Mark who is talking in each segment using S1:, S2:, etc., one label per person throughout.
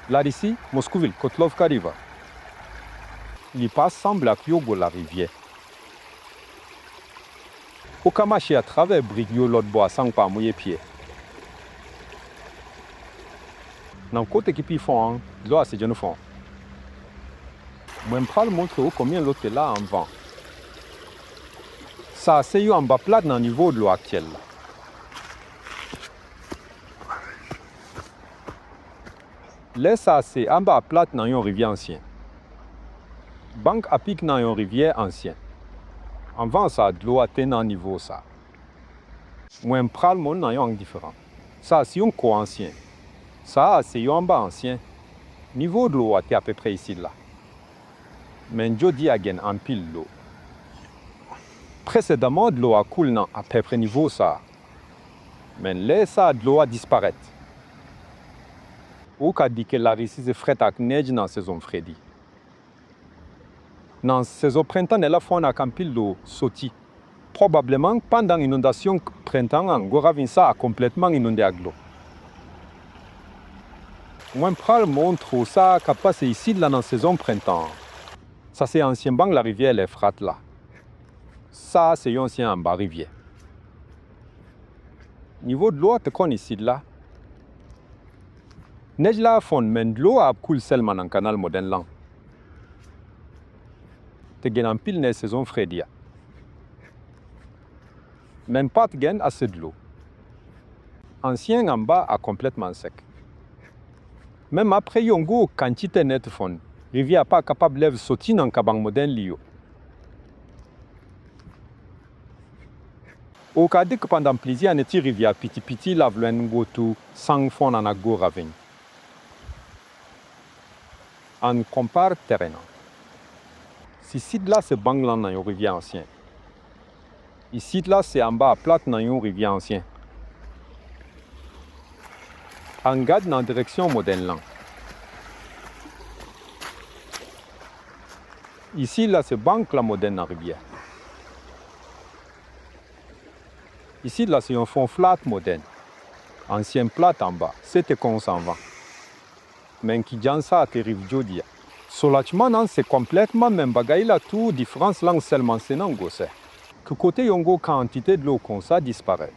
S1: Là d'ici, Moscouville, Kotlovka River. Il passe semble à Kyogo la rivière. Au Kamachi à travers Brigio l'autre bois sans pas mouiller pied. Dans le côté qui font, l'eau c'est de fond. Moi, je vais montrer combien l'eau est là en vent. Ça, c'est en bas plat dans le niveau de l'eau actuelle. Là, ça, c'est en bas plat dans une rivière ancienne. Banque à pic dans une rivière ancienne. En vent, ça, de l'eau atteint dans le niveau ça. Moi, je prends le monde dans un angle différent. Ça, c'est un cours ancien. Ça, c'est en bas ancien. Niveau de l'eau est à peu près ici là. Mais je dis en pile l'eau. Précédemment, de l'eau a coulé à peu près niveau ça. Mais là, ça, de l'eau a disparu. Ou qu'a dit que la récise est frais avec neige dans la saison frédie. Dans la saison printemps, elle a fait un pile d'eau sauté. Probablement, pendant l'inondation printemps, Goravinsa a complètement inondé avec l'eau. Moi, je montre ça qui a passé ici dans la saison printemps. Ça, c'est ancien banc, la rivière, les frates là. Ça, c'est ancien en bas rivière. Niveau de l'eau, tu connais ici là. Neige là fond, mais de l'eau a coulé seulement dans le canal moderne là. Tu as en pile dans la saison frédie. Même pas tu as assez de l'eau. Ancien en bas a complètement sec. Même après yongo quantité net fond, rivière pas capable de sauter dans le cabang moderne lio. Au cas que pendant plusieurs années, rivière petit la vlouen gotou sans fond en ago ravin. On compare terrain. Si site là c'est banglan dans une rivière ancien. Ici là c'est en bas plate dans une rivière ancien. On garde dans la direction moderne là. Ici là c'est banque la moderne dans la rivière. Ici là c'est un fond flat moderne. Ancien plat en bas, c'était qu'on s'en va. Mais qui dit ça arrive jodi. Solachement c'est complètement même bagaille là tout différence langue seulement c'est non gosse. Que côté yongo quantité de l'eau comme ça disparaît.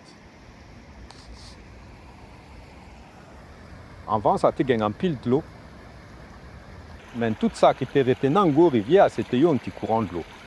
S1: Avant ça te gagne en pile de l'eau. Mais tout ça qui peut retenir en rivière c'était un petit courant de l'eau.